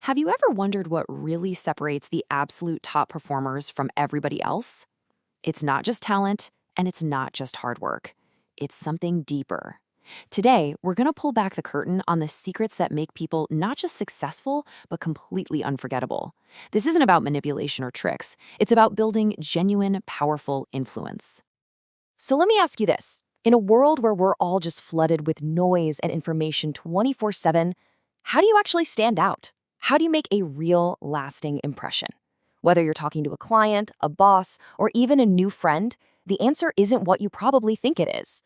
Have you ever wondered what really separates the absolute top performers from everybody else? It's not just talent, and it's not just hard work. It's something deeper. Today, we're going to pull back the curtain on the secrets that make people not just successful, but completely unforgettable. This isn't about manipulation or tricks. It's about building genuine, powerful influence. So let me ask you this. In a world where we're all just flooded with noise and information 24/7, how do you actually stand out? How do you make a real, lasting impression? Whether you're talking to a client, a boss, or even a new friend, the answer isn't what you probably think it is.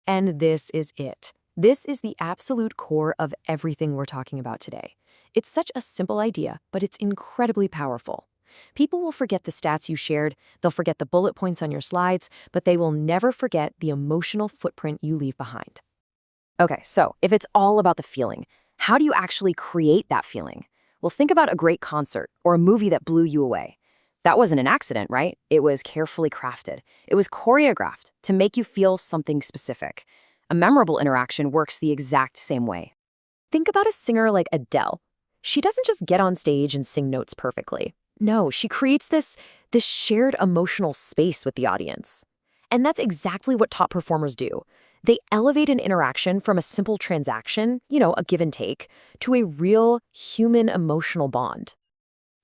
And this is it. This is the absolute core of everything we're talking about today. It's such a simple idea, but it's incredibly powerful. People will forget the stats you shared, they'll forget the bullet points on your slides, but they will never forget the emotional footprint you leave behind. Okay, so if it's all about the feeling, how do you actually create that feeling? Well, think about a great concert or a movie that blew you away. That wasn't an accident, right? It was carefully crafted. It was choreographed to make you feel something specific. A memorable interaction works the exact same way. Think about a singer like Adele. She doesn't just get on stage and sing notes perfectly. No, she creates this shared emotional space with the audience. And that's exactly what top performers do. They elevate an interaction from a simple transaction, a give and take, to a real human emotional bond.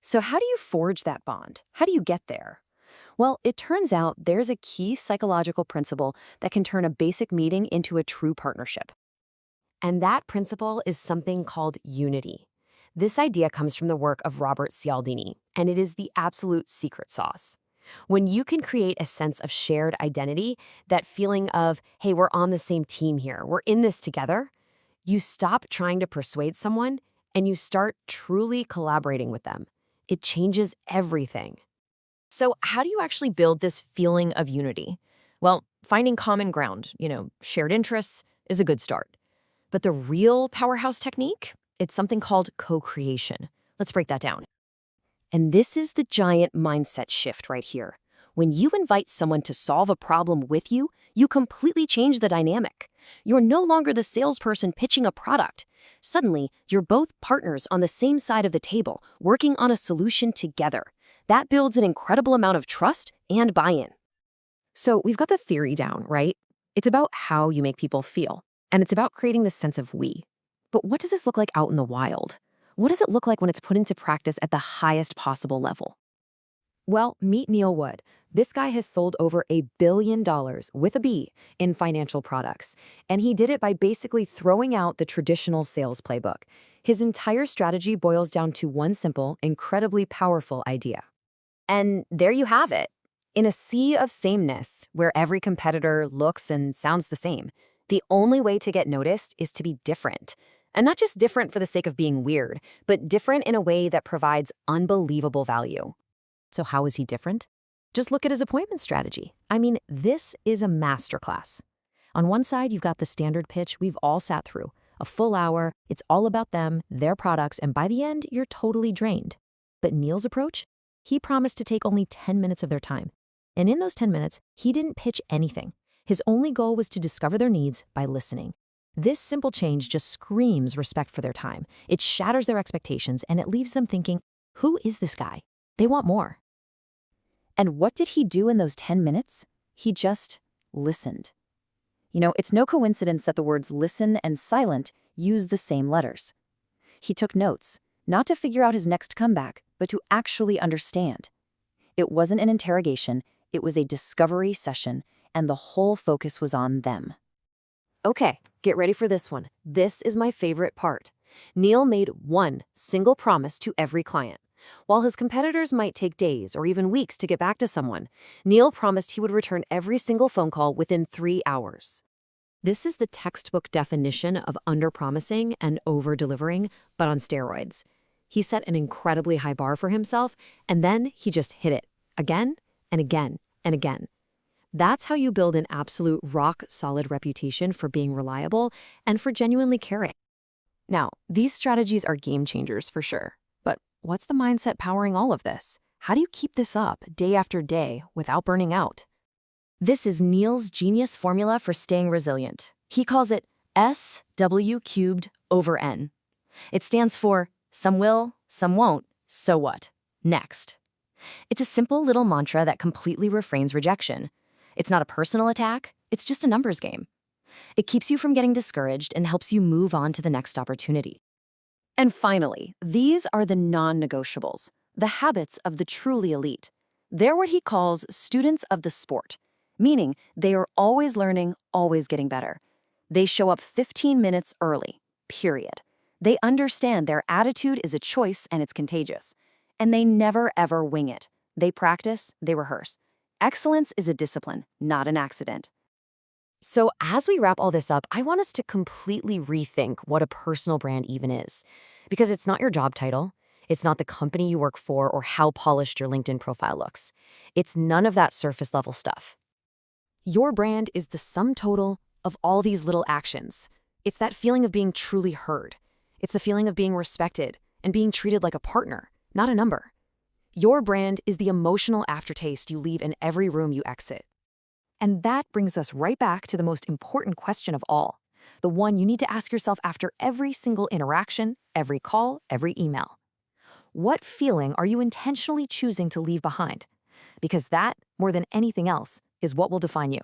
So how do you forge that bond? How do you get there? Well, it turns out there's a key psychological principle that can turn a basic meeting into a true partnership. And that principle is something called unity. This idea comes from the work of Robert Cialdini, and it is the absolute secret sauce. When you can create a sense of shared identity, that feeling of, hey, we're on the same team here, we're in this together, you stop trying to persuade someone and you start truly collaborating with them. It changes everything. So how do you actually build this feeling of unity? Well, finding common ground, shared interests, is a good start. But the real powerhouse technique? It's something called co-creation. Let's break that down. And this is the giant mindset shift right here. When you invite someone to solve a problem with you, you completely change the dynamic. You're no longer the salesperson pitching a product. Suddenly, you're both partners on the same side of the table, working on a solution together. That builds an incredible amount of trust and buy-in. So we've got the theory down, right? It's about how you make people feel, and it's about creating this sense of we. But what does this look like out in the wild? What does it look like when it's put into practice at the highest possible level? Well, meet Neil Wood. This guy has sold over $1 billion, with a B, in financial products. And he did it by basically throwing out the traditional sales playbook. His entire strategy boils down to one simple, incredibly powerful idea. And there you have it. In a sea of sameness, where every competitor looks and sounds the same, the only way to get noticed is to be different. And not just different for the sake of being weird, but different in a way that provides unbelievable value. So how is he different? Just look at his appointment strategy. I mean, this is a masterclass. On one side, you've got the standard pitch we've all sat through. A full hour, it's all about them, their products, and by the end, you're totally drained. But Neil's approach? He promised to take only 10 minutes of their time. And in those 10 minutes, he didn't pitch anything. His only goal was to discover their needs by listening. This simple change just screams respect for their time. It shatters their expectations, and it leaves them thinking, who is this guy? They want more. And what did he do in those 10 minutes? He just listened. It's no coincidence that the words listen and silent use the same letters. He took notes, not to figure out his next comeback, but to actually understand. It wasn't an interrogation, it was a discovery session, and the whole focus was on them. Okay, get ready for this one. This is my favorite part. Neil made one single promise to every client. While his competitors might take days or even weeks to get back to someone, Neil promised he would return every single phone call within 3 hours. This is the textbook definition of under-promising and over-delivering, but on steroids. He set an incredibly high bar for himself, and then he just hit it again and again and again. That's how you build an absolute rock-solid reputation for being reliable and for genuinely caring. Now, these strategies are game changers for sure. But what's the mindset powering all of this? How do you keep this up day after day without burning out? This is Neil's genius formula for staying resilient. He calls it SW cubed over N. It stands for some will, Some won't. So what? Next. It's a simple little mantra that completely refrains rejection. It's not a personal attack, it's just a numbers game. It keeps you from getting discouraged and helps you move on to the next opportunity. And finally, these are the non-negotiables, the habits of the truly elite. They're what he calls students of the sport, meaning they are always learning, always getting better. They show up 15 minutes early, period. They understand their attitude is a choice and it's contagious. And they never ever wing it. They practice, they rehearse. Excellence is a discipline, not an accident. So as we wrap all this up, I want us to completely rethink what a personal brand even is. Because it's not your job title, it's not the company you work for or how polished your LinkedIn profile looks. It's none of that surface level stuff. Your brand is the sum total of all these little actions. It's that feeling of being truly heard. It's the feeling of being respected and being treated like a partner, not a number. Your brand is the emotional aftertaste you leave in every room you exit. And that brings us right back to the most important question of all, the one you need to ask yourself after every single interaction, every call, every email. What feeling are you intentionally choosing to leave behind? Because that, more than anything else, is what will define you.